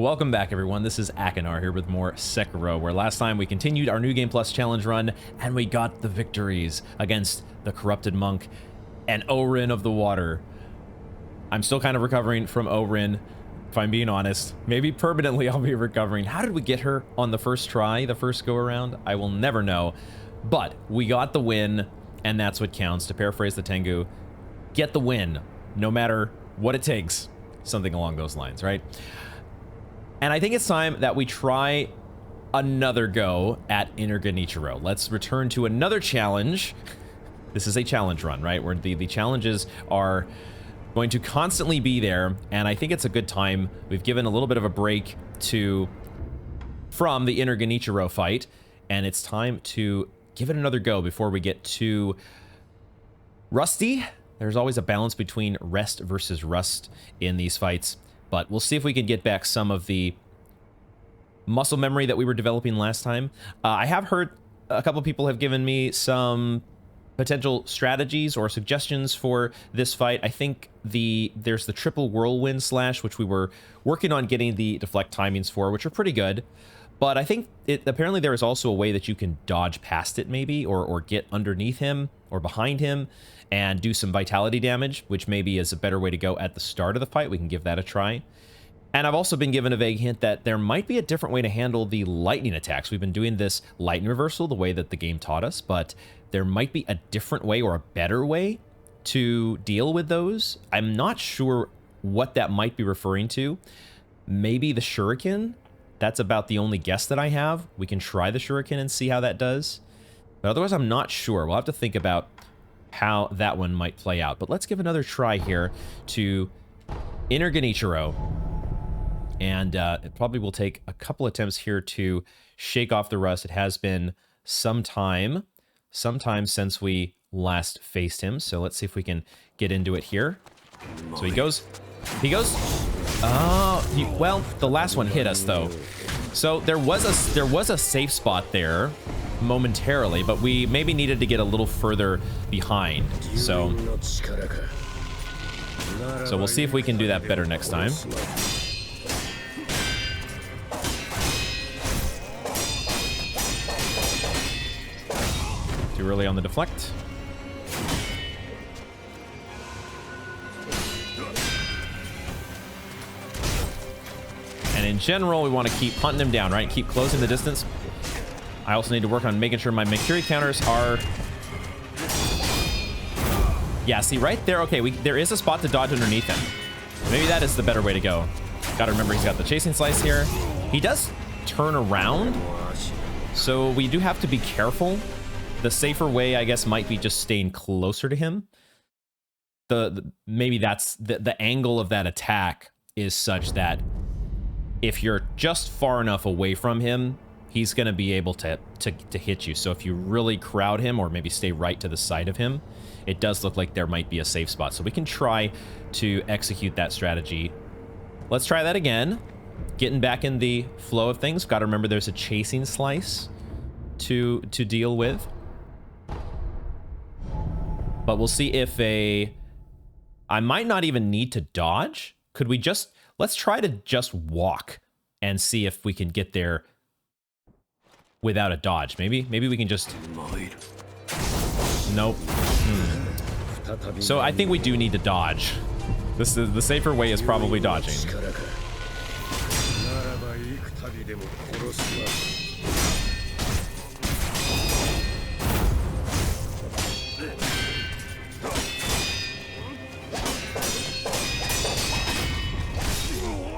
Welcome back, everyone. This is Akinar here with more Sekiro, where last time we continued our New Game Plus challenge run, and we got the victories against the Corrupted Monk and Orin of the Water. I'm still kind of recovering from Orin, if I'm being honest. Maybe permanently I'll be recovering. How did we get her on the first try, the first go-around? I will never know. But we got the win, and that's what counts. To paraphrase the Tengu, get the win, no matter what it takes. Something along those lines, right? And I think it's time that we try another go at Inner Genichiro. Let's return to another challenge. This is a challenge run, right? Where the challenges are going to constantly be there, and I think it's a good time. We've given a little bit of a break from the Inner Genichiro fight, and it's time to give it another go before we get too rusty. There's always a balance between rest versus rust in these fights, but we'll see if we can get back some of the muscle memory that we were developing last time. I have heard a couple people have given me some potential strategies or suggestions for this fight. I think there's the triple whirlwind slash, which we were working on getting the deflect timings for, which are pretty good. But I think apparently there is also a way that you can dodge past it, maybe, or get underneath him or behind him and do some vitality damage, which maybe is a better way to go at the start of the fight. We can give that a try. And I've also been given a vague hint that there might be a different way to handle the lightning attacks. We've been doing this lightning reversal the way that the game taught us, but there might be a different way or a better way to deal with those. I'm not sure what that might be referring to. Maybe the shuriken? That's about the only guess that I have. We can try the shuriken and see how that does. But otherwise, I'm not sure. We'll have to think about how that one might play out. But let's give another try here to Inner Genichiro. And it probably will take a couple attempts here to shake off the rust. It has been some time since we last faced him. So let's see if we can get into it here. So he goes. Well, the last one hit us though. So there was a safe spot there momentarily, but we maybe needed to get a little further behind. So we'll see if we can do that better next time. Too early on the deflect. And in general, we want to keep hunting him down, right? Keep closing the distance. I also need to work on making sure my Mercury counters are... Yeah, see, right there, okay, there is a spot to dodge underneath him. Maybe that is the better way to go. Gotta remember he's got the chasing slice here. He does turn around, so we do have to be careful. The safer way, I guess, might be just staying closer to him. Maybe that's the angle of that attack is such that if you're just far enough away from him, he's going to be able to hit you. So if you really crowd him or maybe stay right to the side of him, it does look like there might be a safe spot. So we can try to execute that strategy. Let's try that again. Getting back in the flow of things. Got to remember there's a chasing slice to deal with. But we'll see if I might not even need to dodge. Could we just... Let's try to just walk and see if we can get there without a dodge. Maybe we can just... Nope. So I think we do need to dodge. This is the safer way is probably dodging.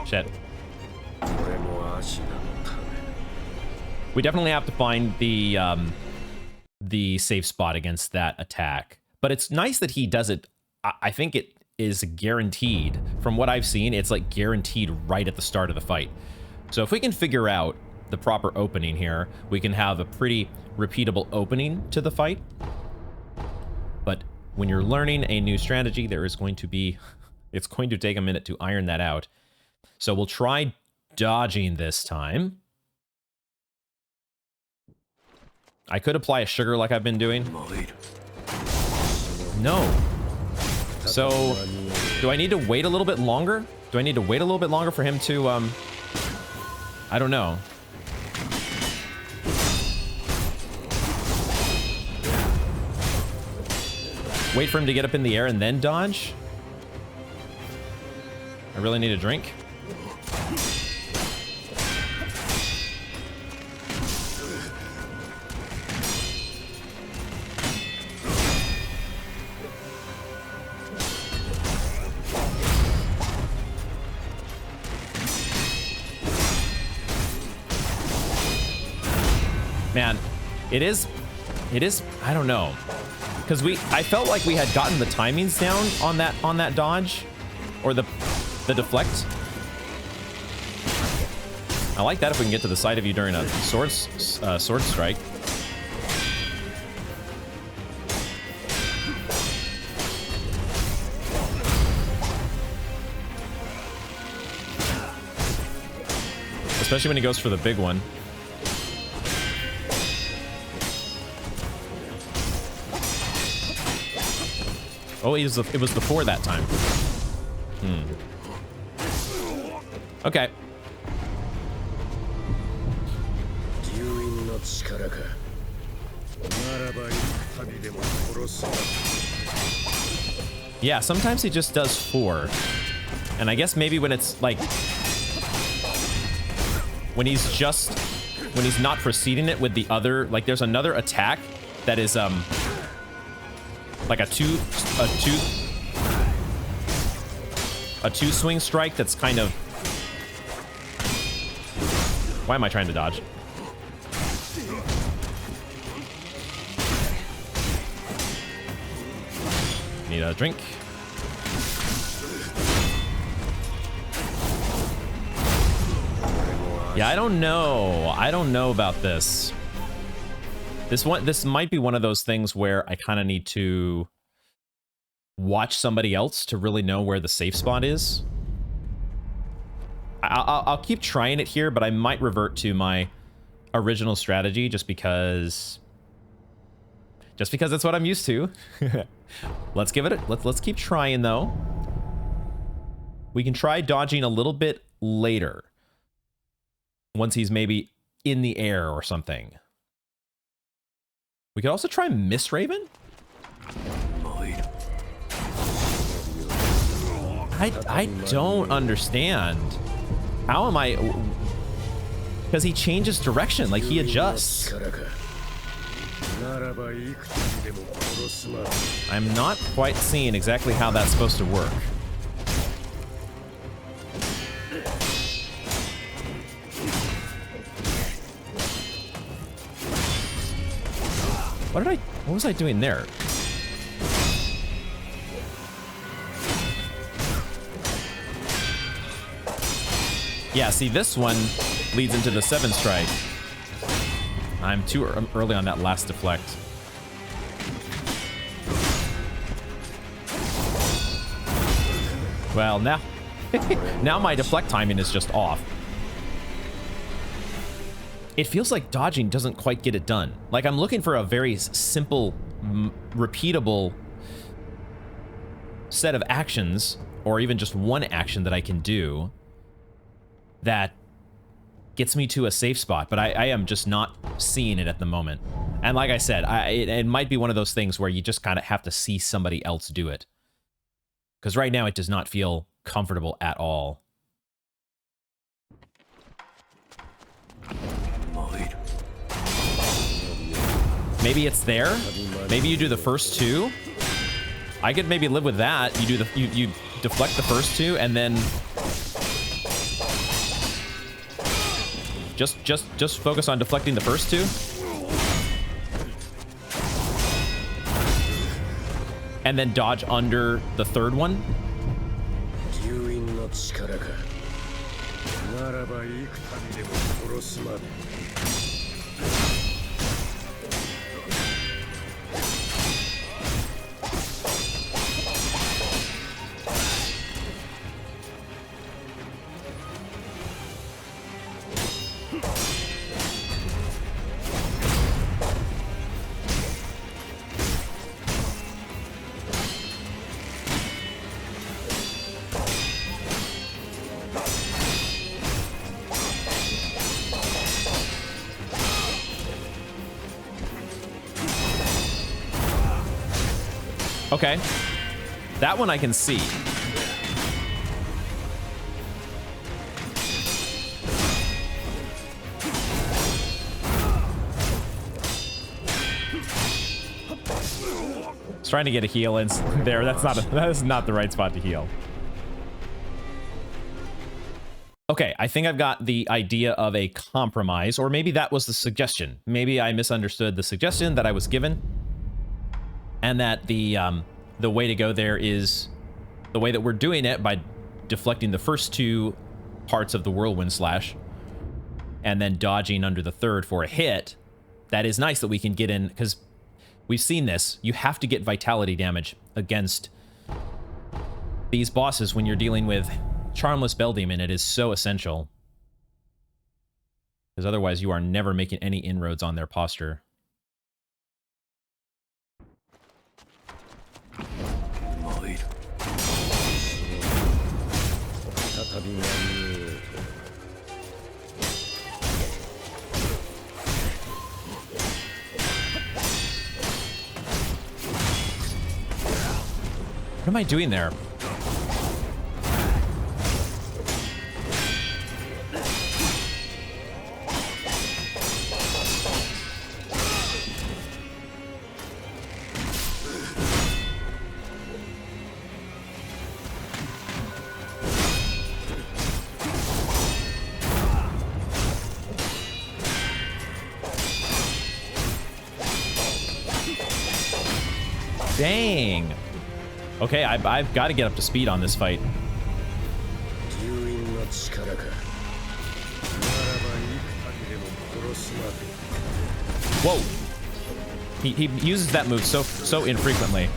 Shit. We definitely have to find the safe spot against that attack. But it's nice that he does it. I think it is guaranteed. From what I've seen, it's like guaranteed right at the start of the fight. So if we can figure out the proper opening here, we can have a pretty repeatable opening to the fight. But when you're learning a new strategy, there is going to be... It's going to take a minute to iron that out. So we'll try dodging this time. I could apply a sugar like I've been doing. No. So, do I need to wait a little bit longer? Do I need to wait a little bit longer for him to I don't know. Wait for him to get up in the air and then dodge? I really need a drink. Man, it is, I don't know. Because I felt like we had gotten the timings down on that dodge, or the deflect. I like that if we can get to the side of you during a sword strike. Especially when he goes for the big one. Oh, it was the 4 that time. Okay. Yeah, sometimes he just does 4. And I guess maybe when it's like... when he's not preceding it with the other... Like, there's another attack that is, like a two swing strike that's kind of... Why am I trying to dodge? Need a drink. Yeah, I don't know. I don't know about this. This might be one of those things where I kind of need to watch somebody else to really know where the safe spot is. I'll keep trying it here, but I might revert to my original strategy just because that's what I'm used to. Let's give it let's keep trying though. We can try dodging a little bit later. Once he's maybe in the air or something. We could also try Miss Raven. I don't understand. How am I? Because he changes direction, like he adjusts. I'm not quite seeing exactly how that's supposed to work. What was I doing there? Yeah, see, this one leads into the 7 strike. I'm too early on that last deflect. Well, now, now my deflect timing is just off. It feels like dodging doesn't quite get it done. Like I'm looking for a very simple, repeatable set of actions, or even just one action that I can do that gets me to a safe spot, but I am just not seeing it at the moment. And like I said, it might be one of those things where you just kind of have to see somebody else do it. Because right now it does not feel comfortable at all. Maybe it's there. Maybe you do the first 2. I could maybe live with that. You do you deflect the first 2 and then just focus on deflecting the first 2. And then dodge under the 3rd one. Okay. That one I can see. It's trying to get a heal in there. That is not the right spot to heal. Okay, I think I've got the idea of a compromise, or maybe that was the suggestion. Maybe I misunderstood the suggestion that I was given, and that the way to go there is the way that we're doing it by deflecting the first two parts of the whirlwind slash, and then dodging under the third for a hit. That is nice that we can get in, because we've seen this. You have to get vitality damage against these bosses when you're dealing with Charmless Bell Demon. It is so essential, because otherwise you are never making any inroads on their posture. What am I doing there? Dang. Okay, I've got to get up to speed on this fight. Whoa. He uses that move so infrequently.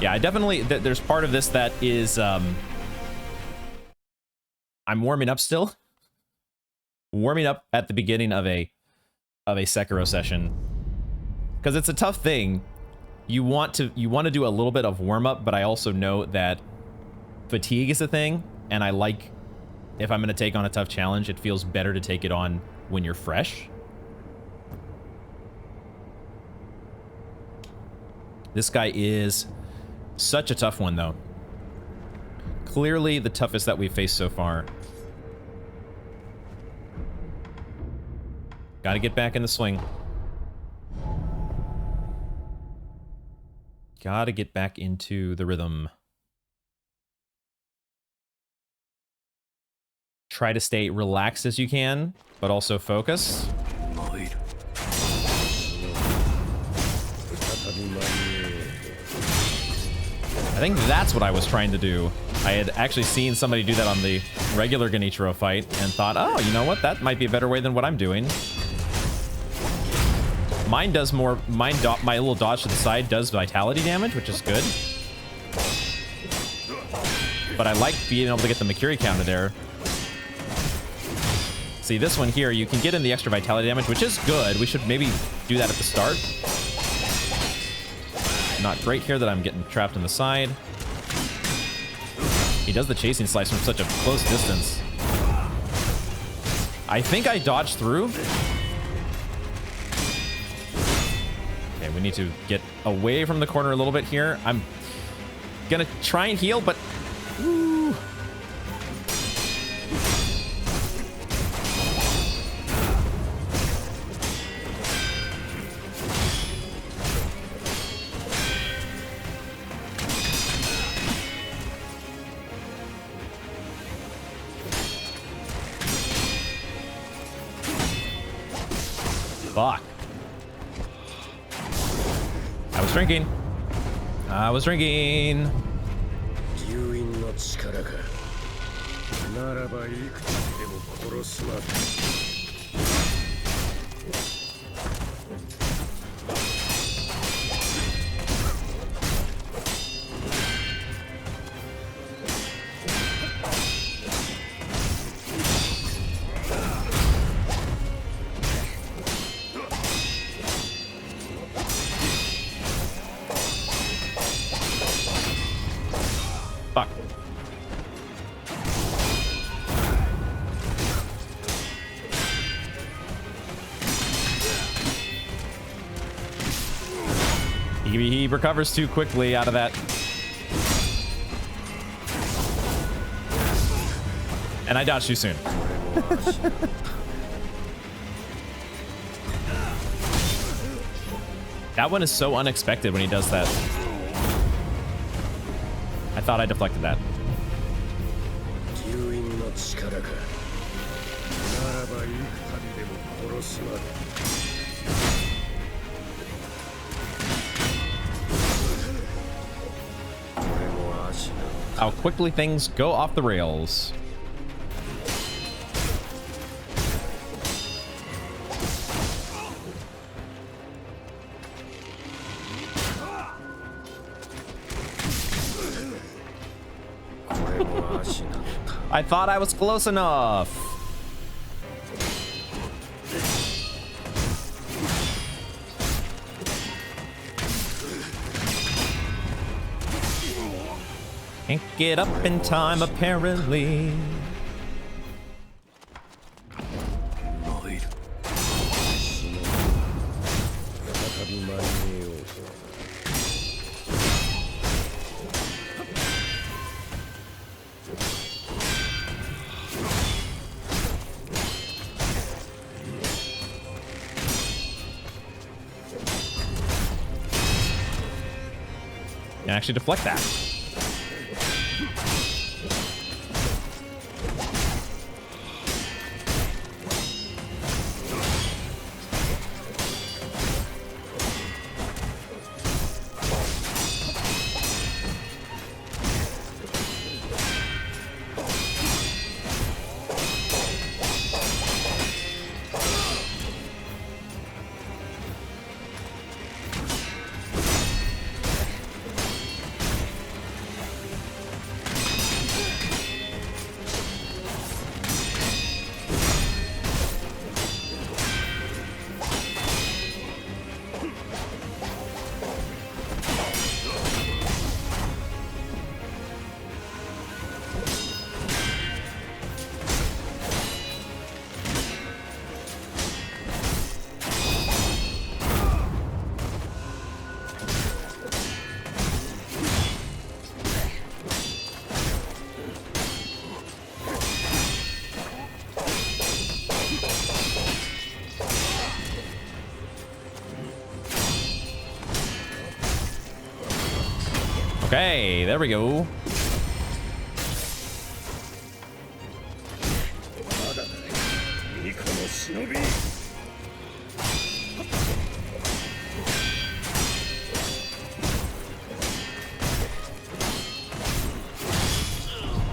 Yeah, I definitely... There's part of this that is... I'm warming up still. Warming up at the beginning of a Sekiro session. Because it's a tough thing. You want to do a little bit of warm-up, but I also know that fatigue is a thing, and I like, if I'm going to take on a tough challenge, it feels better to take it on when you're fresh. This guy is such a tough one, though. Clearly the toughest that we've faced so far. Gotta get back in the swing. Gotta get back into the rhythm. Try to stay relaxed as you can, but also focus. I think that's what I was trying to do. I had actually seen somebody do that on the regular Genichiro fight and thought, oh, you know what? That might be a better way than what I'm doing. Mine does more, my little dodge to the side does vitality damage, which is good. But I like being able to get the Makiri counter there. See, this one here, you can get in the extra vitality damage, which is good. We should maybe do that at the start. Not great here that I'm getting trapped on the side. He does the chasing slice from such a close distance. I think I dodged through. Okay, we need to get away from the corner a little bit here. I'm gonna try and heal, but... Woo. Fuck. I was drinking. I was drinking. Fuck. He recovers too quickly out of that. And I dodged too soon. That one is so unexpected when he does that. I thought I deflected that. How quickly things go off the rails. I thought I was close enough. Can't get up in time, apparently. And actually deflect that. Okay, there we go.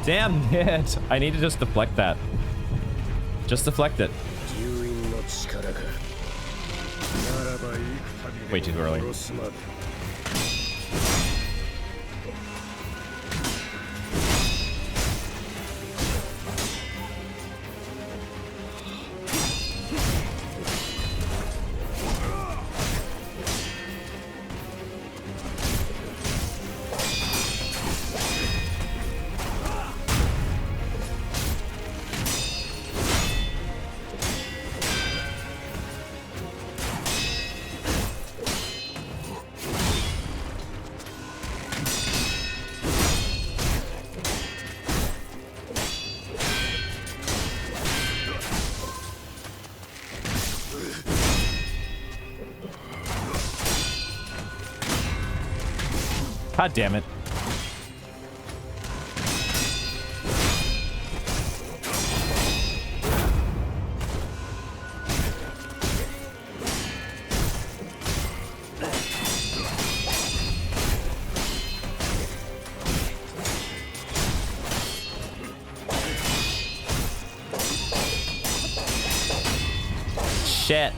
Damn it! I need to just deflect that. Just deflect it. Way too early. God damn it. Shit.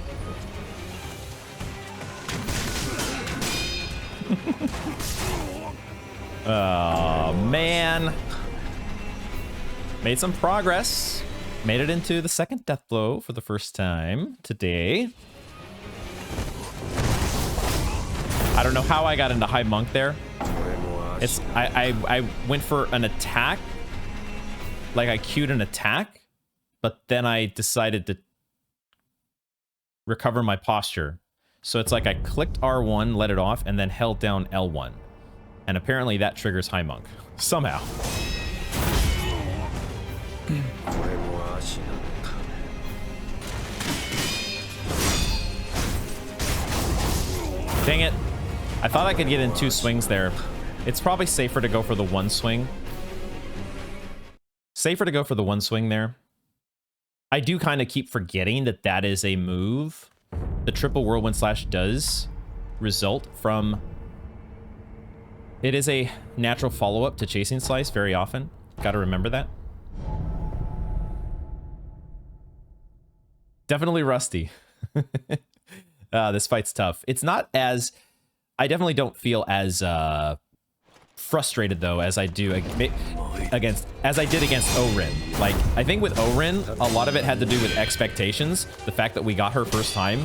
Oh, man. Made some progress. Made it into the second death blow for the first time today. I don't know how I got into High Monk there. It's I went for an attack. Like I queued an attack, but then I decided to recover my posture. So it's like I clicked R1, let it off, and then held down L1. And apparently that triggers High Monk. Somehow. Dang it. I thought I could get in 2 swings there. It's probably safer to go for the 1 swing. Safer to go for the 1 swing there. I do kind of keep forgetting that that is a move. The triple whirlwind slash does result from... It is a natural follow-up to chasing slice very often. Gotta remember that. Definitely rusty. This fight's tough. It's not as... I definitely don't feel as frustrated, though, as I do against... As I did against Orin. Like, I think with Orin, a lot of it had to do with expectations. The fact that we got her first time.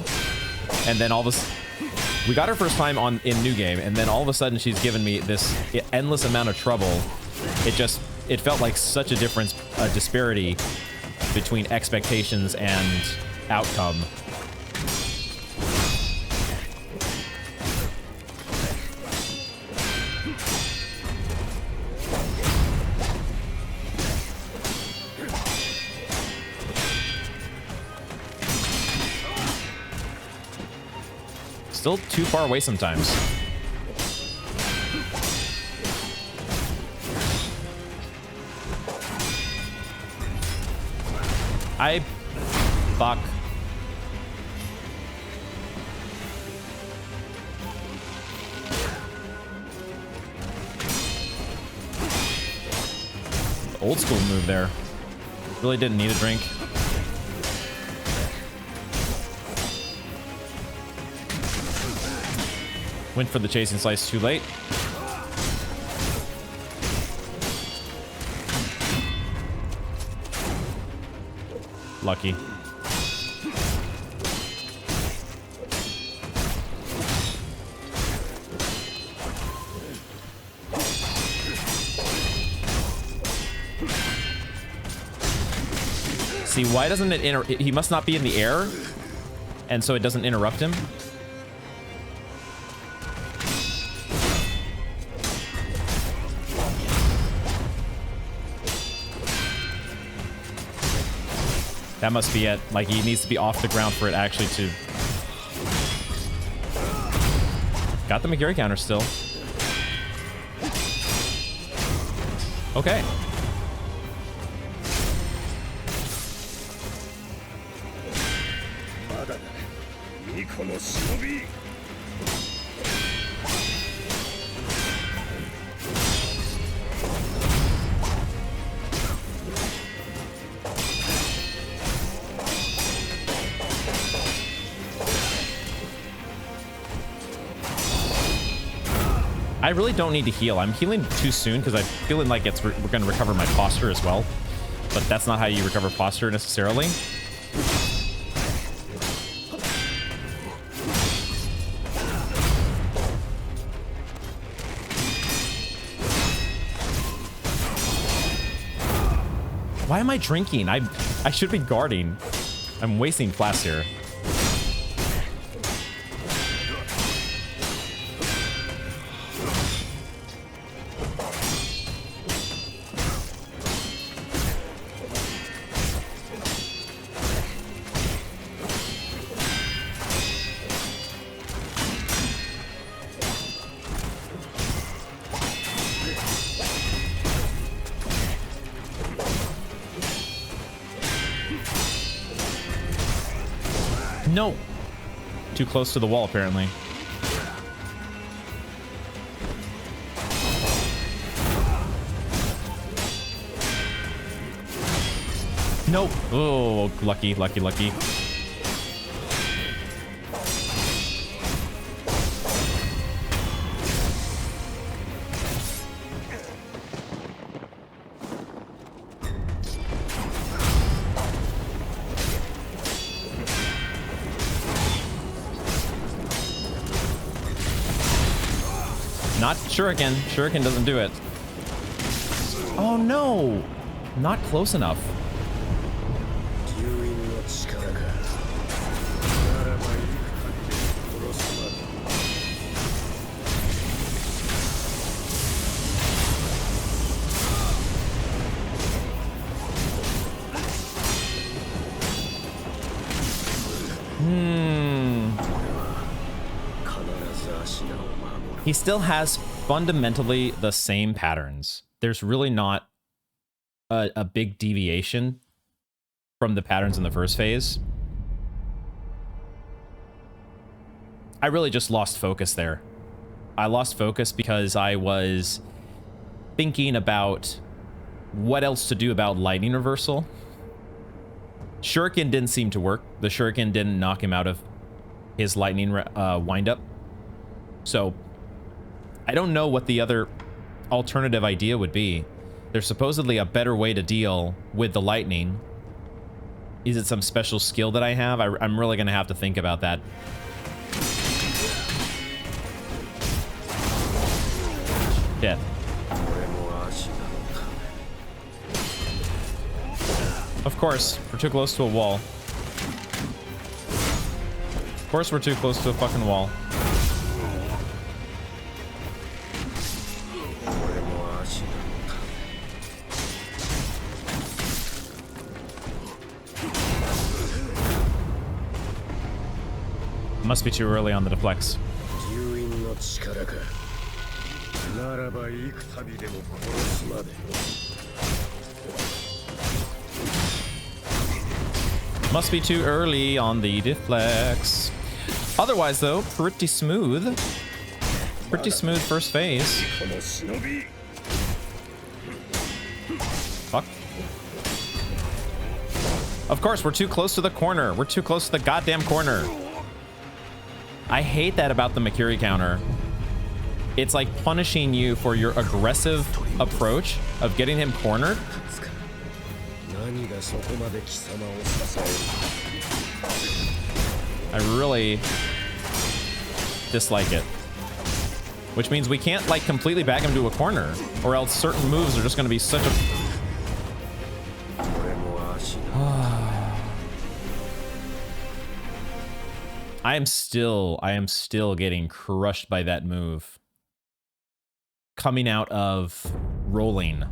And then all this... We got her first time in New Game, and then all of a sudden she's given me this endless amount of trouble. It felt like such a difference, a disparity between expectations and outcome. Still too far away sometimes. Fuck. Old school move there. Really didn't need a drink. Went for the chasing slice too late. Lucky. See, why doesn't it he must not be in the air, and so it doesn't interrupt him. That must be it. Like, he needs to be off the ground for it actually to... Got the Magiri counter still. Okay. I really don't need to heal. I'm healing too soon because I'm feeling like we're going to recover my posture as well. But that's not how you recover posture necessarily. Why am I drinking? I should be guarding. I'm wasting flasks here. No! Too close to the wall, apparently. Nope. Oh, lucky, lucky, lucky. Not Shuriken. Shuriken doesn't do it. Oh no! Not close enough. He still has fundamentally the same patterns. There's really not a big deviation from the patterns in the first phase. I really just lost focus there. I lost focus because I was thinking about what else to do about lightning reversal. Shuriken didn't seem to work. The Shuriken didn't knock him out of his lightning windup. So I don't know what the other alternative idea would be. There's supposedly a better way to deal with the lightning. Is it some special skill that I have? I'm really going to have to think about that. Death. Of course, we're too close to a wall. Of course we're too close to a fucking wall. Must be too early on the deflex. Must be too early on the deflex. Otherwise, though, pretty smooth. Pretty smooth first phase. Fuck. Of course, we're too close to the corner. We're too close to the goddamn corner. I hate that about the Makiri counter. It's like punishing you for your aggressive approach of getting him cornered. I really dislike it. Which means we can't like completely back him to a corner, or else certain moves are just going to be such a... I am still getting crushed by that move. Coming out of rolling.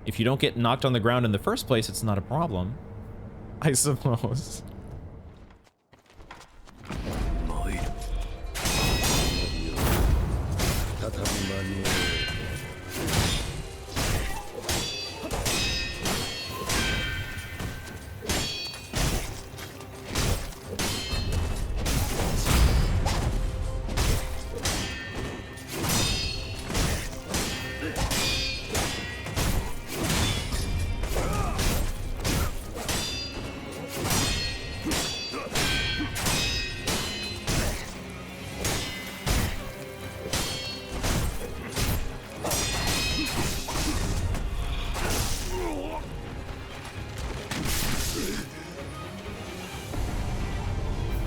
If you don't get knocked on the ground in the first place, it's not a problem, I suppose.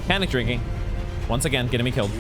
Panic drinking. Once again, getting me killed.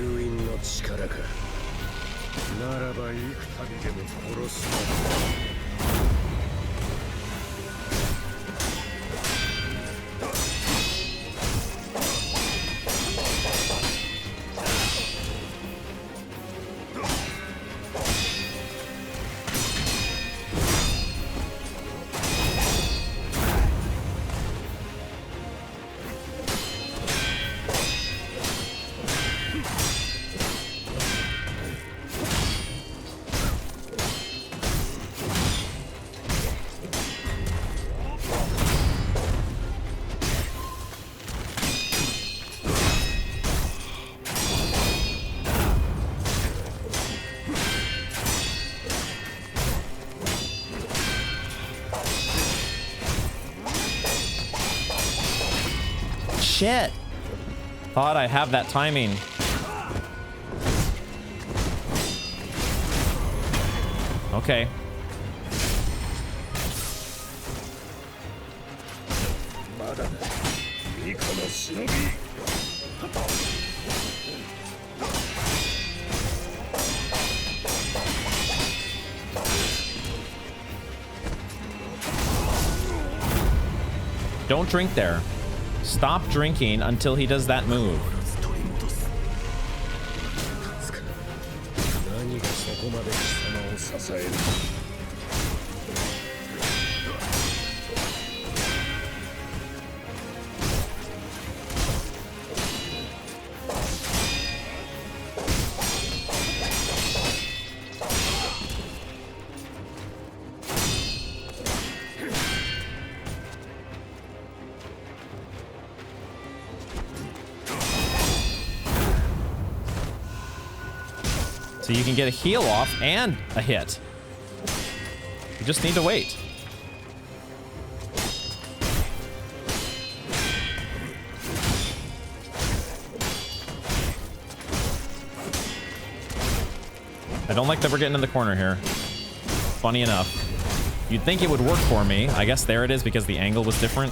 Shit. Thought I have that timing. Okay. Don't drink there. Stop drinking until he does that move. So you can get a heal off and a hit. You just need to wait. I don't like that we're getting in the corner here. Funny enough. You'd think it would work for me. I guess there it is because the angle was different.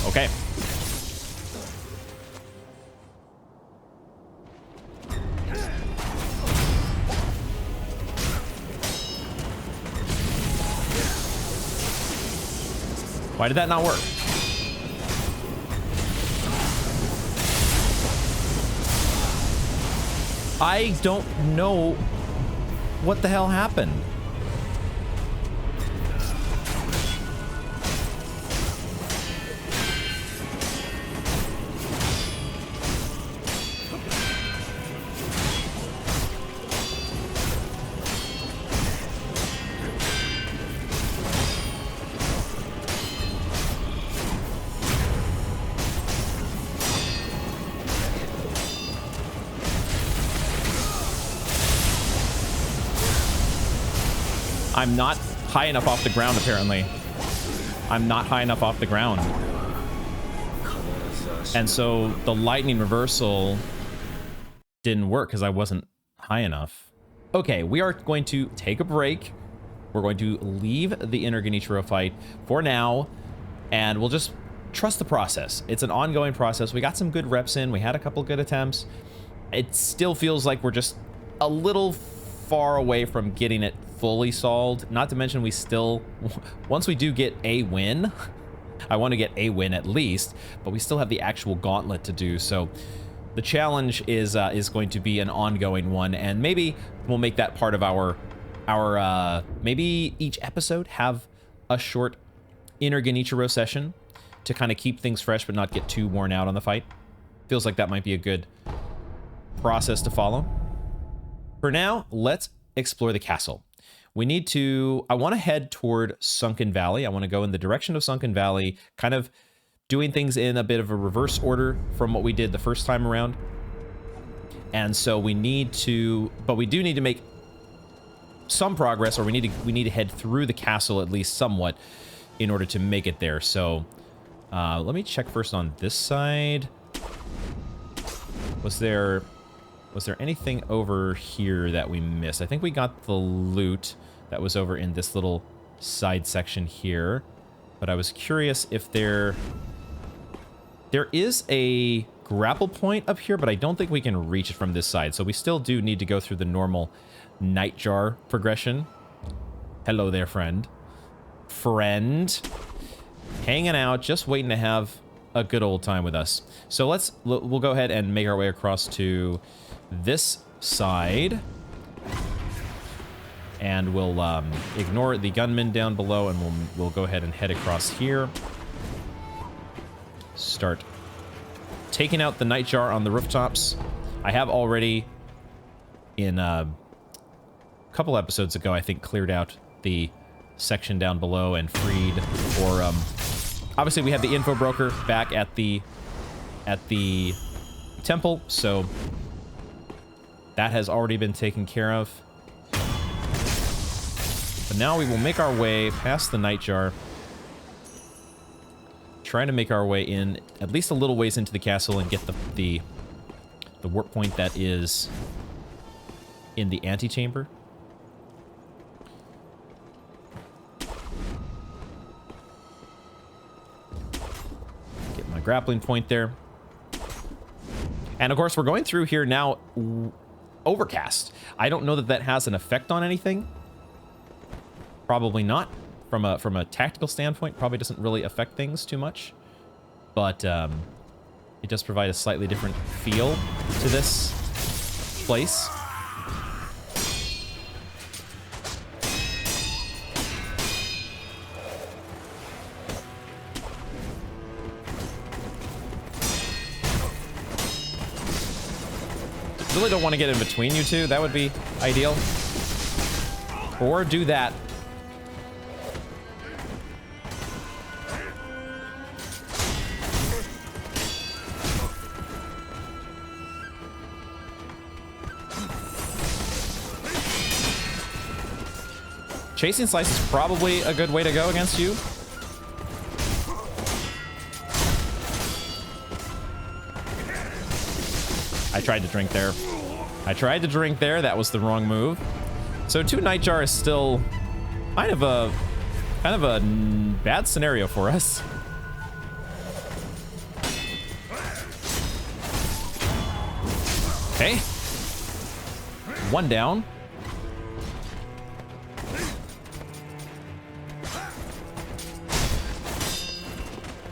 Okay. Why did that not work? I don't know what the hell happened. I'm not high enough off the ground, apparently. I'm not high enough off the ground. And so the lightning reversal didn't work because I wasn't high enough. Okay, we are going to take a break. We're going to leave the inner Genichiro fight for now, and we'll just trust the process. It's an ongoing process. We got some good reps in. We had a couple good attempts. It still feels like we're just a little far away from getting it fully solved. Not to mention we still, once we do get a win, I want to get a win at least, but we still have the actual gauntlet to do. So the challenge is going to be an ongoing one, and maybe we'll make that part of our maybe each episode have a short inner Genichiro session to kind of keep things fresh but not get too worn out on the fight. Feels like that might be a good process to follow. For now, let's explore the castle. We need to, I want to head toward Sunken Valley. I want to go in the direction of Sunken Valley, kind of doing things in a bit of a reverse order from what we did the first time around. And so we need to, but we do need to make some progress, or we need to head through the castle at least somewhat in order to make it there. So let me check first on this side. Was there anything over here that we missed? I think we got the loot that was over in this little side section here, but I was curious if there is a grapple point up here, but I don't think we can reach it from this side. So we still do need to go through the normal Nightjar progression. Hello there, friend. Hanging out, just waiting to have a good old time with us. So we'll go ahead and make our way across to this side, and we'll ignore the gunmen down below, and we'll go ahead and head across here. Start taking out the Nightjar on the rooftops. I have already, in a couple episodes ago, I think, cleared out the section down below and freed, or obviously we have the info broker back at the temple, so that has already been taken care of. But now we will make our way past the Nightjar, trying to make our way in at least a little ways into the castle and get the warp point that is in the antechamber. grappling point there. And of course, we're going through here now, overcast. I don't know that that has an effect on anything. Probably not. From a tactical standpoint, probably doesn't really affect things too much. But it does provide a slightly different feel to this place. Really don't want to get in between you two. That would be ideal. Or do that. Chasing Slice is probably a good way to go against you. I tried to drink there. I tried to drink there. That was the wrong move. So 2 Nightjar is still kind of a bad scenario for us. Okay. 1 down.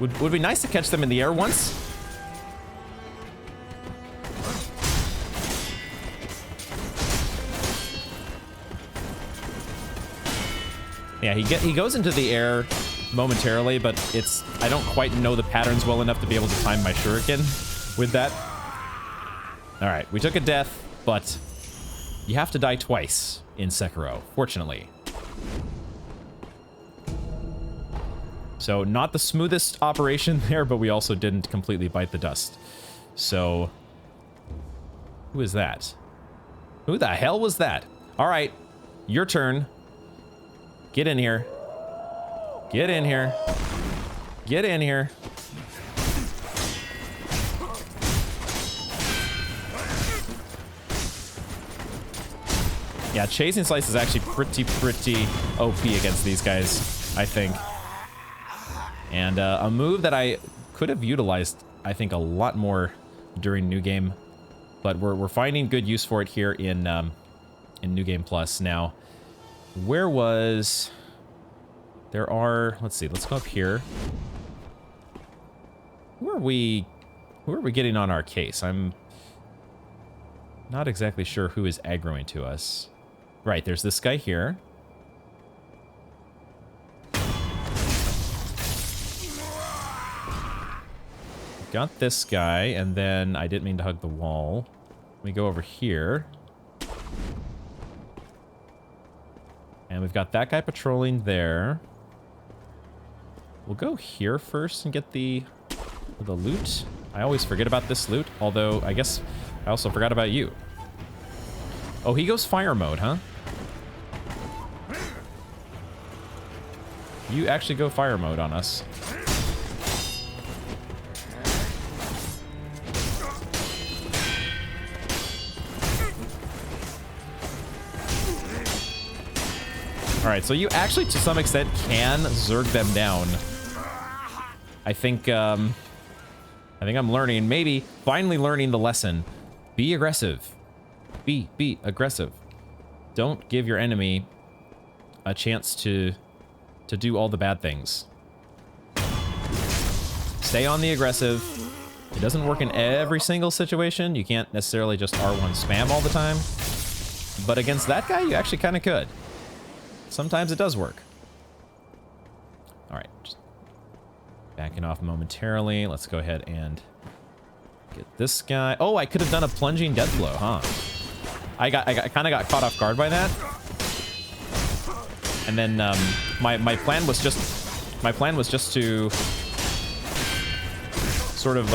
Would be nice to catch them in the air once. Yeah, he goes into the air momentarily, but I don't quite know the patterns well enough to be able to time my shuriken with that. All right, we took a death, but you have to die twice in Sekiro, fortunately. So not the smoothest operation there, but we also didn't completely bite the dust. So who is that? Who the hell was that? All right, your turn. Get in here. Get in here. Get in here. Yeah, Chasing Slice is actually pretty OP against these guys, I think. And a move that I could have utilized, I think, a lot more during New Game, but we're finding good use for it here in New Game Plus. Now, where was... There are... Let's see, let's go up here. Who are we getting on our case? I'm not exactly sure who is aggroing to us. Right, there's this guy here. Got this guy, and then I didn't mean to hug the wall. Let me go over here. And we've got that guy patrolling there. We'll go here first and get the loot. I always forget about this loot, although I guess I also forgot about you. Oh, he goes fire mode, huh? You actually go fire mode on us. All right, so you actually, to some extent, can zerg them down. I think I'm learning, maybe finally learning the lesson. Be aggressive. Be aggressive. Don't give your enemy a chance to do all the bad things. Stay on the aggressive. It doesn't work in every single situation. You can't necessarily just R1 spam all the time. But against that guy, you actually kind of could. Sometimes it does work. All right, just backing off momentarily. Let's go ahead and get this guy. Oh, I could have done a plunging death blow, huh? I kind of got caught off guard by that. And then my plan was just to sort of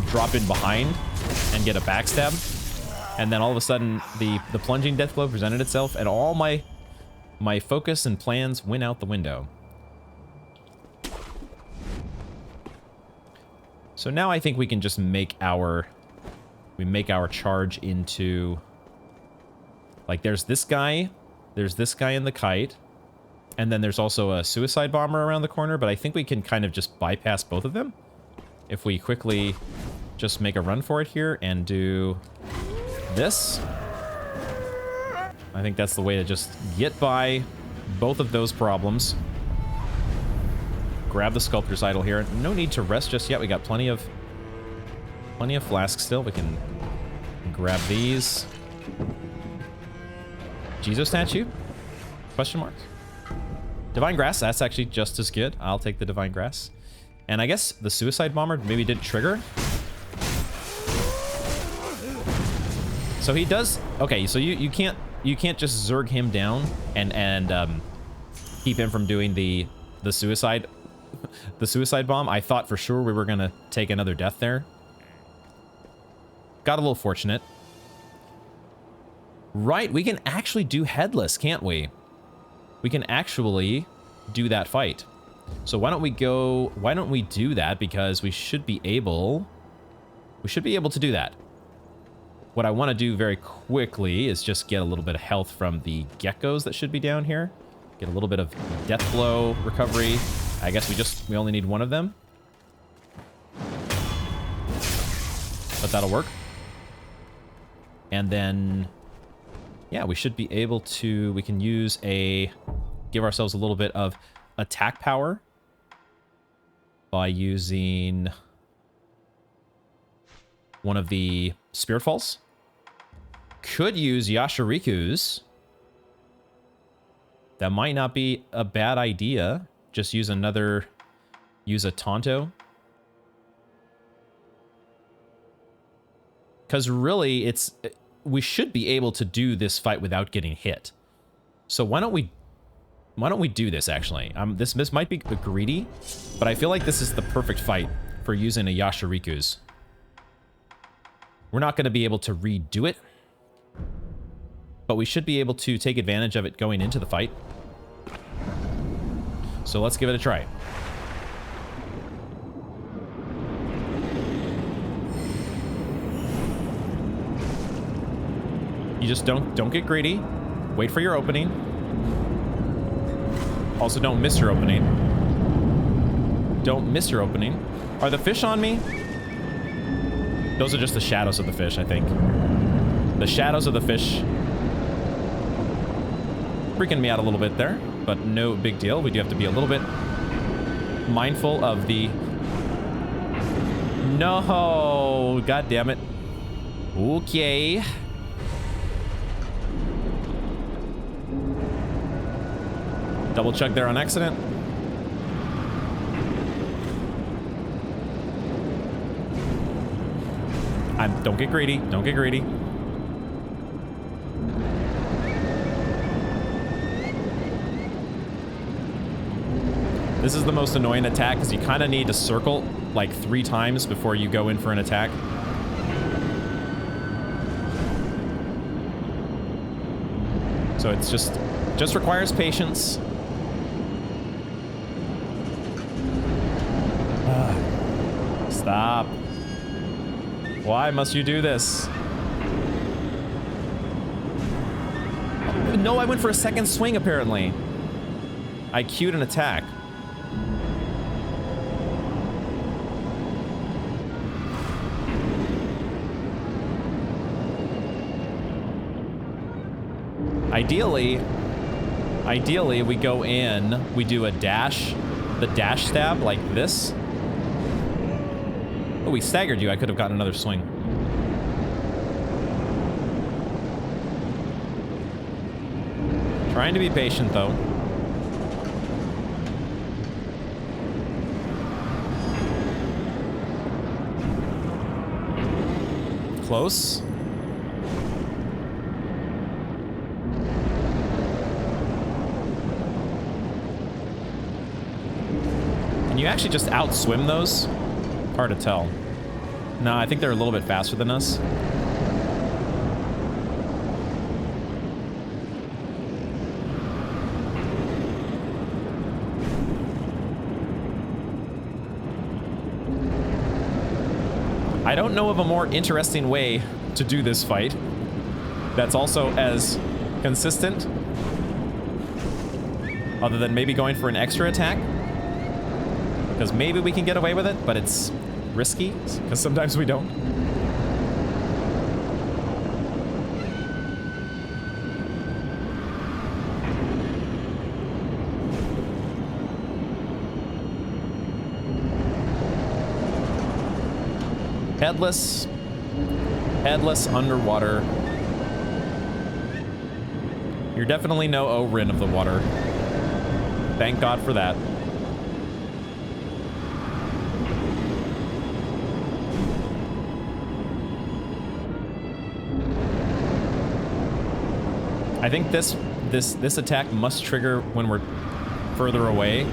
drop in behind and get a backstab. And then all of a sudden the plunging death blow presented itself, and all my focus and plans went out the window. So now I think we can just make our charge into, like, there's this guy in the kite, and then there's also a suicide bomber around the corner, but I think we can kind of just bypass both of them. if we quickly just make a run for it here and do this. I think that's the way to just get by both of those problems. Grab the Sculptor's Idol here. No need to rest just yet. We got plenty of flasks still. We can grab these. Jesus statue? Question mark. Divine Grass, that's actually just as good. I'll take the Divine Grass. And I guess the Suicide Bomber maybe didn't trigger. So he does... Okay, so you can't just Zerg him down and keep him from doing the suicide bomb. I thought for sure we were gonna take another death there. Got a little fortunate. Right, we can actually do Headless, can't we? We can actually do that fight. So why don't we do that? Because we should be able to do that. What I want to do very quickly is just get a little bit of health from the geckos that should be down here. Get a little bit of death blow recovery. I guess we only need one of them. But that'll work. And then, yeah, we should be able to, we can give ourselves a little bit of attack power by using one of the Spirit Falls. Could use Yashiriku's. That might not be a bad idea. Just use a Tonto. Because really, we should be able to do this fight without getting hit. So why don't we do this, actually? This might be greedy, but I feel like this is the perfect fight for using a Yashiriku's. We're not going to be able to redo it, but we should be able to take advantage of it going into the fight. So let's give it a try. You just don't get greedy. Wait for your opening. Also, don't miss your opening. Don't miss your opening. Are the fish on me? Those are just the shadows of the fish, I think. The shadows of the fish freaking me out a little bit there, but no big deal. We do have to be a little bit mindful of the... No! God damn it. Okay. Double chug there on accident. Don't get greedy. Don't get greedy. This is the most annoying attack because you kind of need to circle like 3 times before you go in for an attack. So it's just requires patience. Stop. Why must you do this? No, I went for a second swing, apparently. I queued an attack. Ideally, we go in, we do a dash, the dash stab like this. Oh, we staggered you. I could have gotten another swing. Trying to be patient, though. Close. Can you actually just outswim those? Hard to tell. No, I think they're a little bit faster than us. I don't know of a more interesting way to do this fight that's also as consistent, other than maybe going for an extra attack. Because maybe we can get away with it, but it's risky, because sometimes we don't. Headless. Headless underwater. You're definitely no O-Rin of the water. Thank God for that. I think this attack must trigger when we're further away.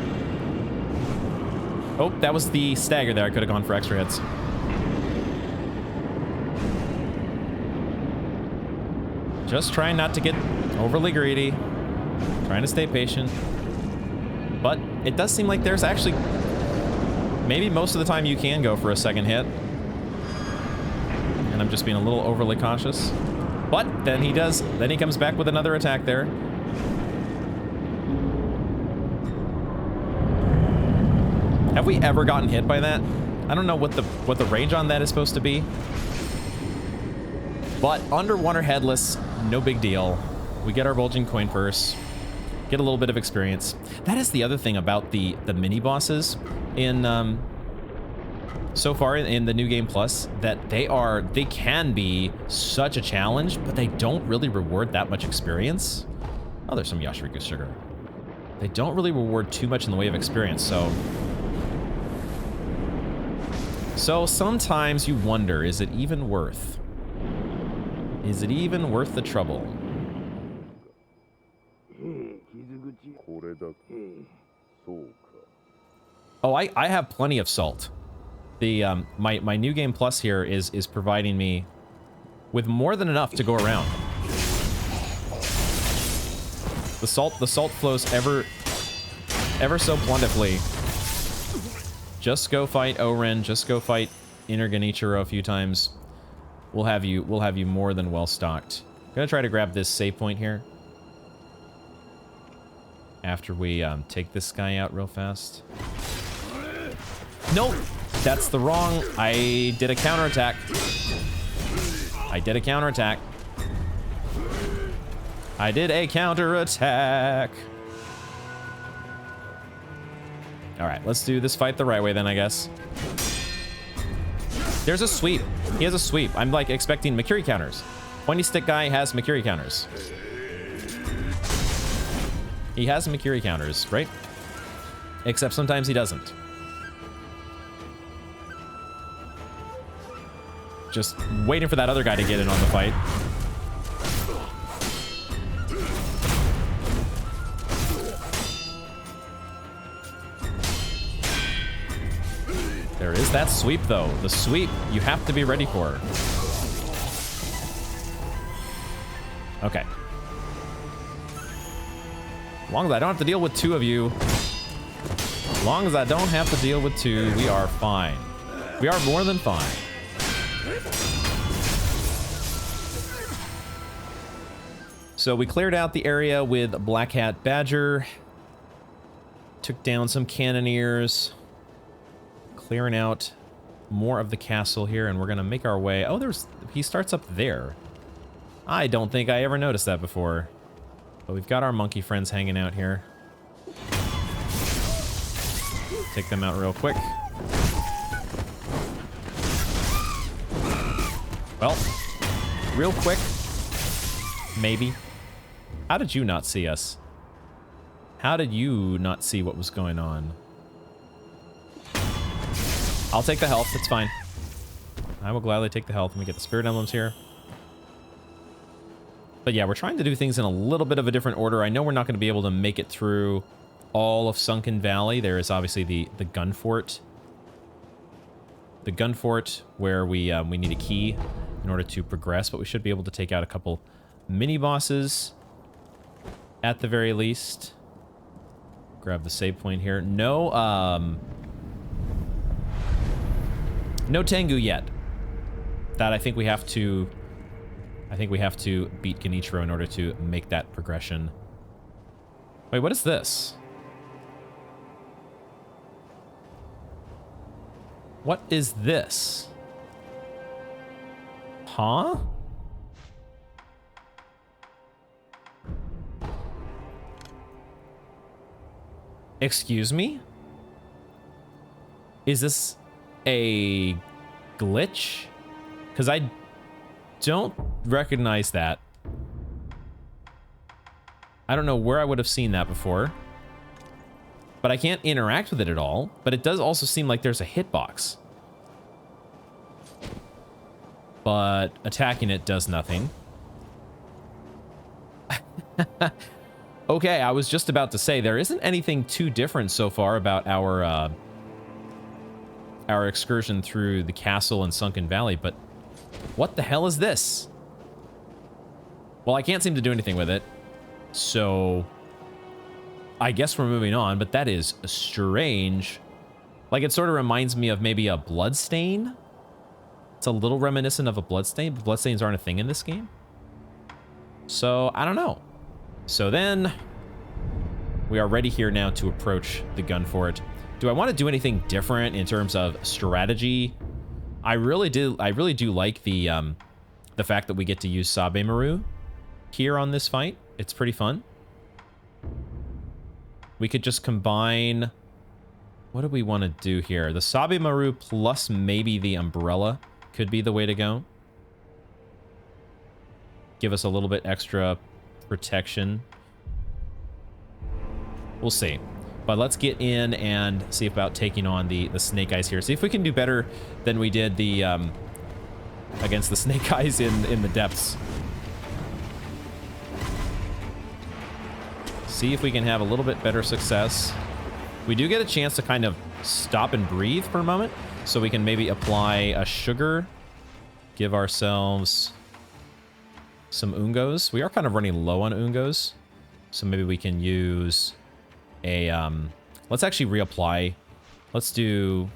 Oh, that was the stagger there. I could have gone for extra hits. Just trying not to get overly greedy. Trying to stay patient. But it does seem like there's actually... Maybe most of the time you can go for a second hit. And I'm just being a little overly cautious. But then he does. Then he comes back with another attack there. Have we ever gotten hit by that? I don't know what the range on that is supposed to be. But underwater headless, no big deal. We get our bulging coin purse, get a little bit of experience. That is the other thing about the mini bosses in so far in the new game plus, that they can be such a challenge, but they don't really reward that much experience. Oh, there's some Yashirika sugar. They don't really reward too much in the way of experience, so sometimes you wonder, is it even worth? Is it even worth the trouble? Oh, I have plenty of salt. The my new game plus here is providing me with more than enough to go around. The salt flows ever so plentifully. Just go fight O-Rin, just go fight Inner Genichiro a few times. We'll have you more than well stocked. I'm gonna try to grab this save point here. After we take this guy out real fast. Nope! That's the wrong... I did a counterattack. I did a counterattack. I did a counterattack. Alright, let's do this fight the right way then, I guess. There's a sweep. He has a sweep. I'm like expecting Makiri counters. Pointy stick guy has Makiri counters. He has Makiri counters, right? Except sometimes he doesn't. Just waiting for that other guy to get in on the fight. There is that sweep, though. The sweep you have to be ready for. Okay. As long as I don't have to deal with two of you. As long as I don't have to deal with two, we are fine. We are more than fine. So we cleared out the area with Black Hat Badger. Took down some cannoneers. Clearing out more of the castle here, and we're gonna make our way. Oh, he starts up there. I don't think I ever noticed that before. But we've got our monkey friends hanging out here. Take them out real quick. Well, real quick, maybe. How did you not see us? How did you not see what was going on? I'll take the health, it's fine. I will gladly take the health. Let me get the spirit emblems here. But yeah, we're trying to do things in a little bit of a different order. I know we're not going to be able to make it through all of Sunken Valley. There is obviously the gun fort. The gun fort where we need a key in order to progress, but we should be able to take out a couple mini bosses at the very least. Grab the save point here. No Tengu yet. That I think we have to beat Genichiro in order to make that progression. Wait, what is this? What is this? Huh? Excuse me? Is this a glitch? Because I don't recognize that. I don't know where I would have seen that before. But I can't interact with it at all. But it does also seem like there's a hitbox. But attacking it does nothing. Okay, I was just about to say, there isn't anything too different so far about our excursion through the castle in Sunken Valley, but what the hell is this? Well, I can't seem to do anything with it, so I guess we're moving on, but that is strange. Like, it sort of reminds me of maybe a bloodstain. It's a little reminiscent of a bloodstain, but bloodstains aren't a thing in this game. So, I don't know. So then, we are ready here now to approach the gun fort. Do I want to do anything different in terms of strategy? I really do like the fact that we get to use Sabe Maru here on this fight. It's pretty fun. We could just combine... What do we want to do here? The Sabe Maru plus maybe the umbrella could be the way to go. Give us a little bit extra protection. We'll see. But let's get in and see about taking on the snake eyes here. See if we can do better than we did the against the snake eyes in the depths. See if we can have a little bit better success. We do get a chance to kind of stop and breathe for a moment, so we can maybe apply a sugar, give ourselves some ungos. We are kind of running low on ungos, so maybe we can use a let's actually reapply. Let's do,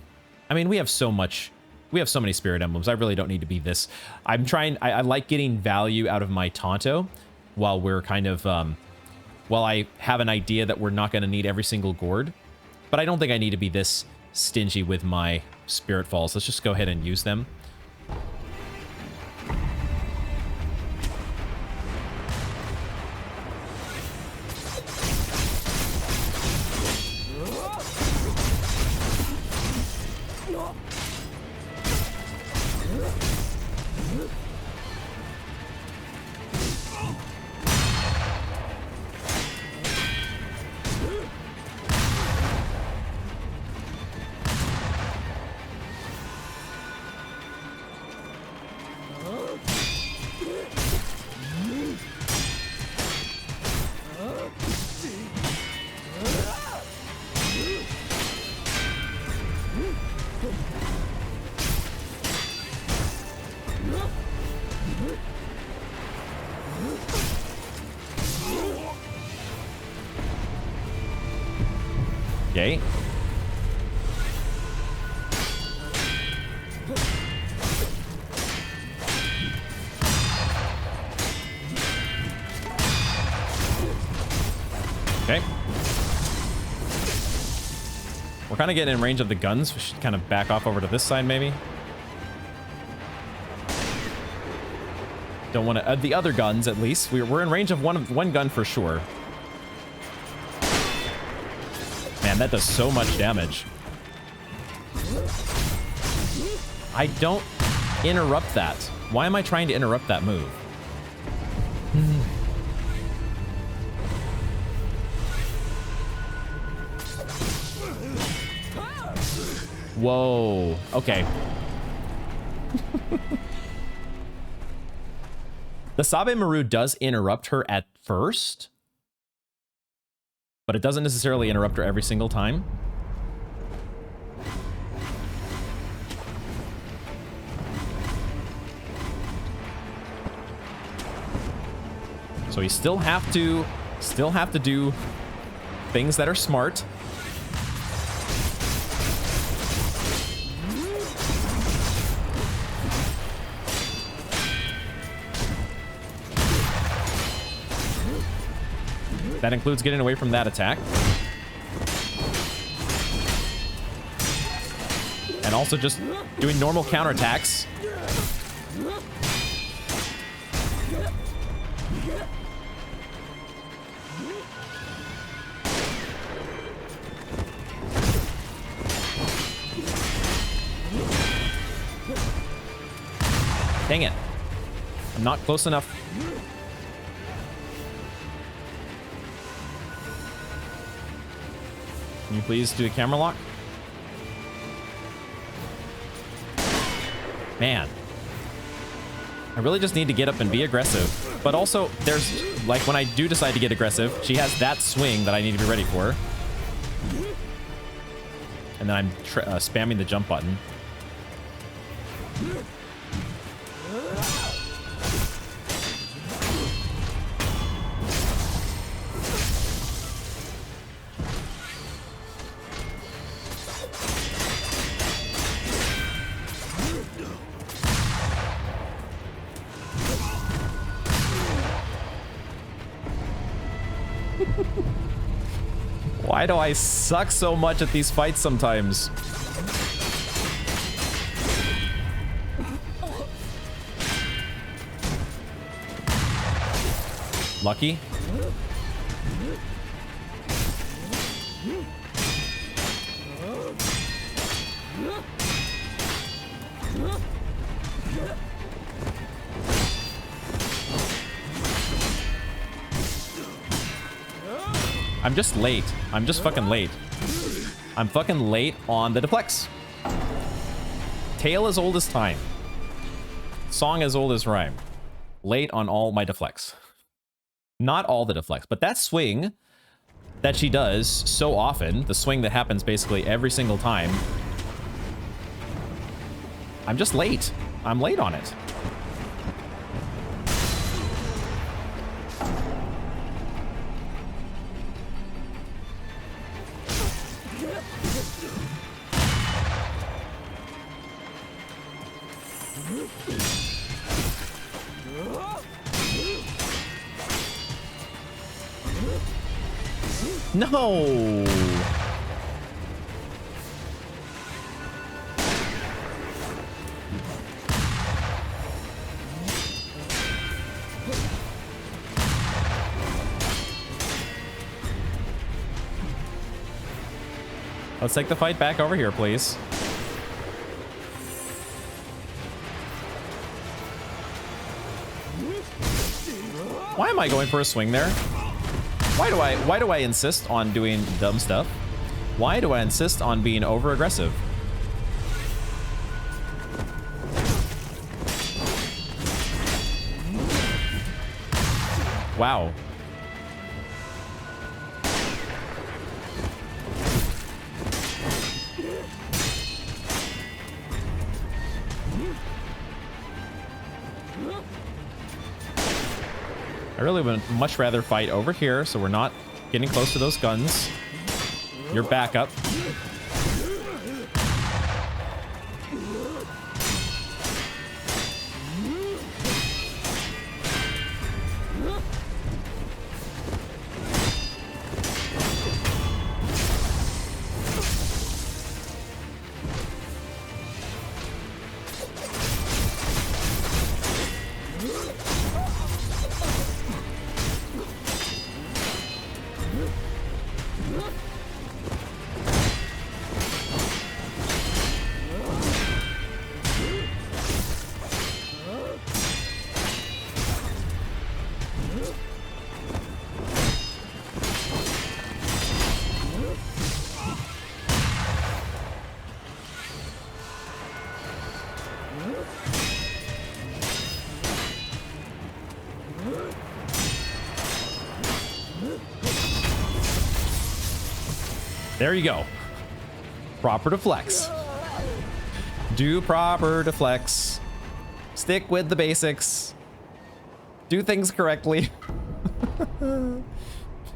I mean, we have so many spirit emblems. I really don't need to be this. I like getting value out of my Tonto while we're kind of while I have an idea that we're not going to need every single gourd, but I don't think I need to be this stingy with my spirit falls. Let's just go ahead and use them. Okay. Okay. We're kind of getting in range of the guns. We should kind of back off over to this side, maybe. Don't want to... the other guns, at least. We're in range of one gun for sure. Man, that does so much damage. I don't interrupt that. Why am I trying to interrupt that move? Whoa. Okay. The Sabe Maru does interrupt her at first, but it doesn't necessarily interrupt her every single time. So we still have to do things that are smart. That includes getting away from that attack. And also just doing normal counterattacks. Dang it. I'm not close enough. Can you please do a camera lock? Man. I really just need to get up and be aggressive. But also, there's, like, when I do decide to get aggressive, she has that swing that I need to be ready for. And then I'm spamming the jump button. Why do I suck so much at these fights sometimes? Lucky. I'm just late. I'm just fucking late. I'm fucking late on the deflects. Tale as old as time. Song as old as rhyme. Late on all my deflects. Not all the deflects, but that swing that she does so often, the swing that happens basically every single time, I'm just late. I'm late on it. No. Let's take the fight back over here, please. Why am I going for a swing there? Why do I insist on doing dumb stuff? Why do I insist on being over aggressive? Wow. I really would much rather fight over here, so we're not getting close to those guns. You're back up. There you go. Proper deflects. Do proper deflects. Stick with the basics. Do things correctly.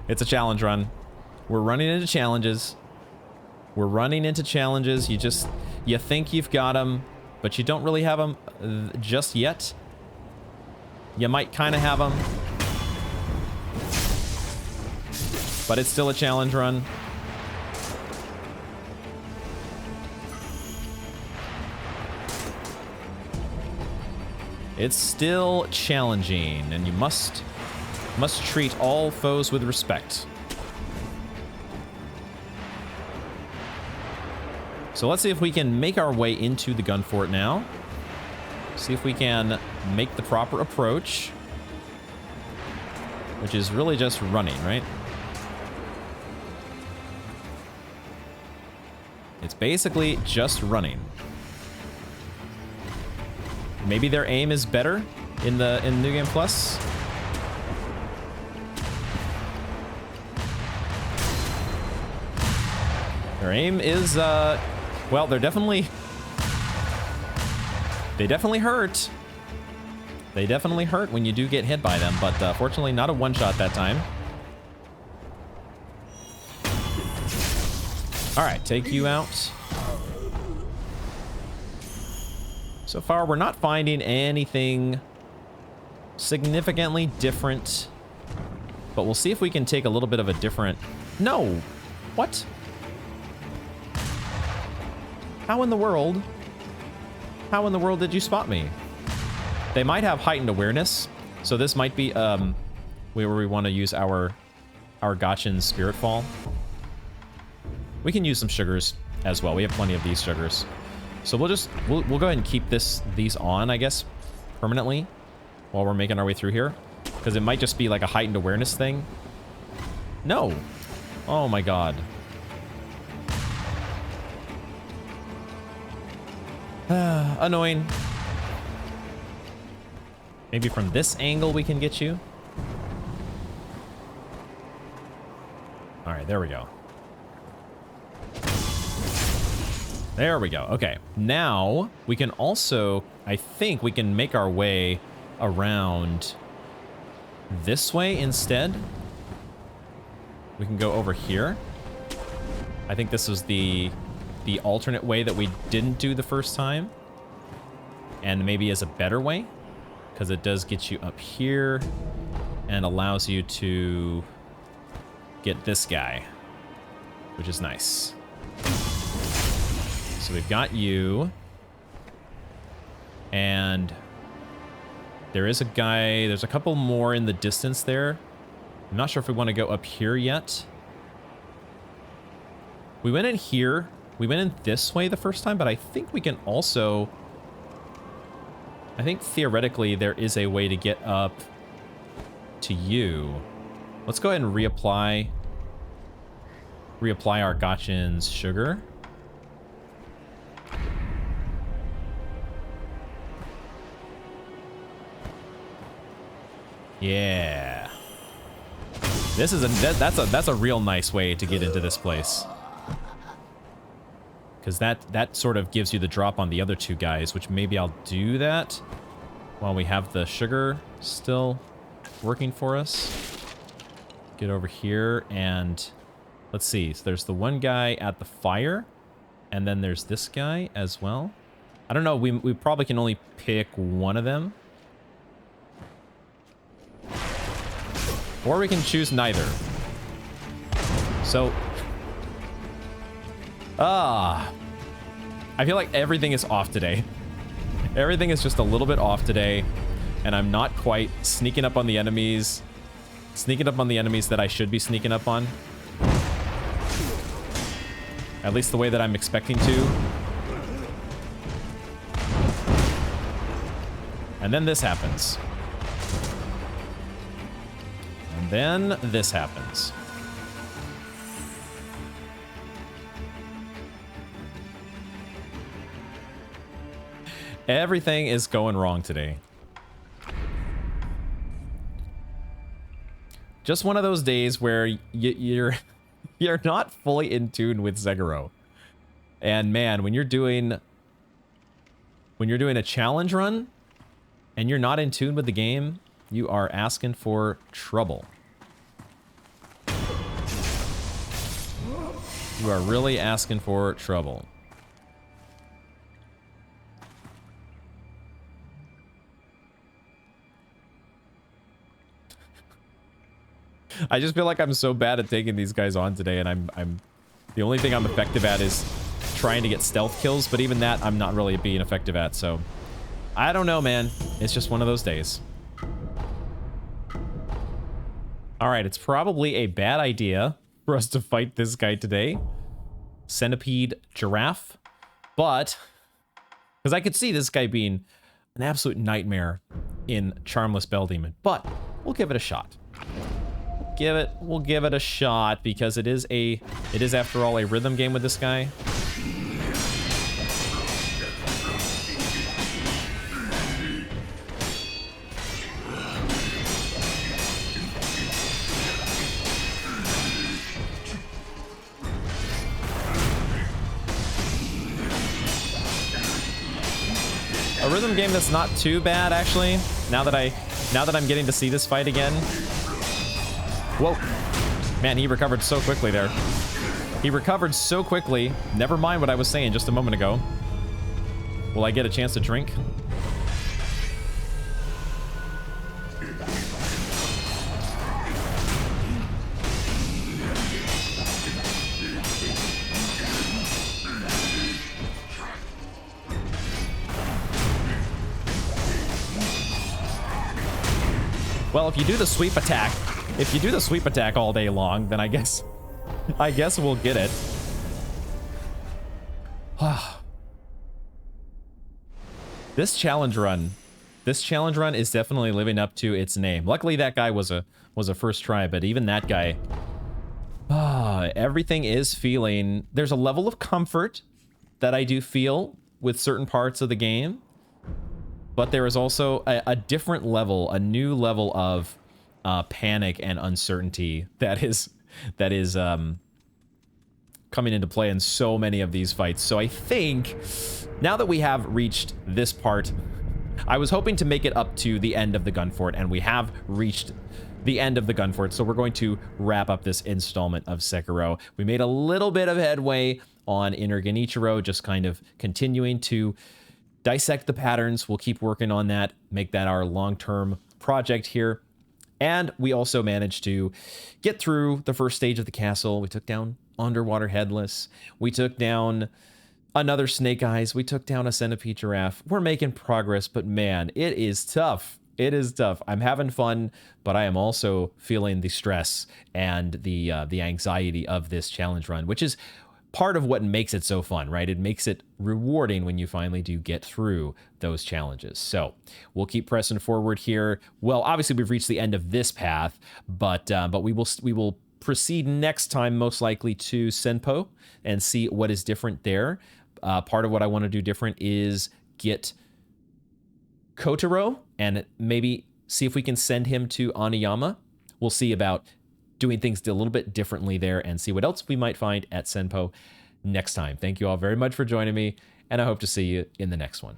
It's a challenge run. We're running into challenges. We're running into challenges. You think you've got them, but you don't really have them just yet. You might kind of have them, but it's still a challenge run. It's still challenging, and you must treat all foes with respect. So let's see if we can make our way into the gun fort now. See if we can make the proper approach, which is really just running, right? It's basically just running. Maybe their aim is better in New Game Plus. Their aim is well, they definitely hurt. They definitely hurt when you do get hit by them, but fortunately not a one-shot that time. All right, take you out. So far, we're not finding anything significantly different, but we'll see if we can take a little bit of a different... No! What? How in the world? How in the world did you spot me? They might have heightened awareness, so this might be where we want to use our Gachin's Spirit Fall. We can use some sugars as well. We have plenty of these sugars. So we'll go ahead and keep these on, I guess, permanently while we're making our way through here, because it might just be like a heightened awareness thing. No. Oh my god. Annoying. Maybe from this angle we can get you. All right, there we go. There we go. Okay, now we can also, I think we can make our way around this way instead. We can go over here. I think this was the alternate way that we didn't do the first time, and maybe as a better way, because it does get you up here and allows you to get this guy, which is nice. So we've got you, and there is a guy, there's a couple more in the distance there. I'm not sure if we want to go up here yet. We went in here. We went in this way the first time, but I think we can also... I think theoretically there is a way to get up to you. Let's go ahead and reapply our Gachin's sugar. Yeah. This is that's a real nice way to get into this place. Because that sort of gives you the drop on the other two guys, which maybe I'll do that while we have the sugar still working for us. Get over here and let's see. So there's the one guy at the fire, and then there's this guy as well. I don't know. We probably can only pick one of them. Or we can choose neither. So... I feel like everything is off today. Everything is just a little bit off today, and I'm not quite sneaking up on the enemies. Sneaking up on the enemies that I should be sneaking up on. At least the way that I'm expecting to. And then this happens. And then this happens. Everything is going wrong today. Just one of those days where you're not fully in tune with Sekiro. And man, when you're doing a challenge run and you're not in tune with the game, you are asking for trouble. You are really asking for trouble. I just feel like I'm so bad at taking these guys on today, and I'm the only thing I'm effective at is trying to get stealth kills, but even that I'm not really being effective at, so I don't know, man. It's just one of those days. All right, it's probably a bad idea for us to fight this guy today. Centipede giraffe. But, because I could see this guy being an absolute nightmare in Charmless Bell Demon. But, we'll give it a shot. We'll give it a shot, because it is after all a rhythm game with this guy. A rhythm game that's not too bad, actually. Now that I'm getting to see this fight again. Whoa. Man, he recovered so quickly there. He recovered so quickly. Never mind what I was saying just a moment ago. Will I get a chance to drink? Well, if you do the sweep attack all day long, then I guess we'll get it. This challenge run is definitely living up to its name. Luckily, that guy was a first try, but even that guy, everything is feeling. There's a level of comfort that I do feel with certain parts of the game. But there is also a different level, a new level of panic and uncertainty that is coming into play in so many of these fights. So I think now that we have reached this part, I was hoping to make it up to the end of the gun fort, and we have reached the end of the gun fort. So we're going to wrap up this installment of Sekiro. We made a little bit of headway on Inner Genichiro, just kind of continuing to dissect the patterns. We'll keep working on that, make that our long-term project here. And we also managed to get through the first stage of the castle. We took down Underwater Headless. We took down another Snake Eyes. We took down a Centipede Giraffe. We're making progress, but man, it is tough. It is tough. I'm having fun, but I am also feeling the stress and the anxiety of this challenge run, which is part of what makes it so fun, right? It makes it rewarding when you finally do get through those challenges. So we'll keep pressing forward here. Well, obviously we've reached the end of this path, but we will proceed next time most likely to Senpo and see what is different there. Part of what I want to do different is get Kotaro and maybe see if we can send him to Oniyama. We'll see about doing things a little bit differently there and see what else we might find at Senpo next time. Thank you all very much for joining me, and I hope to see you in the next one.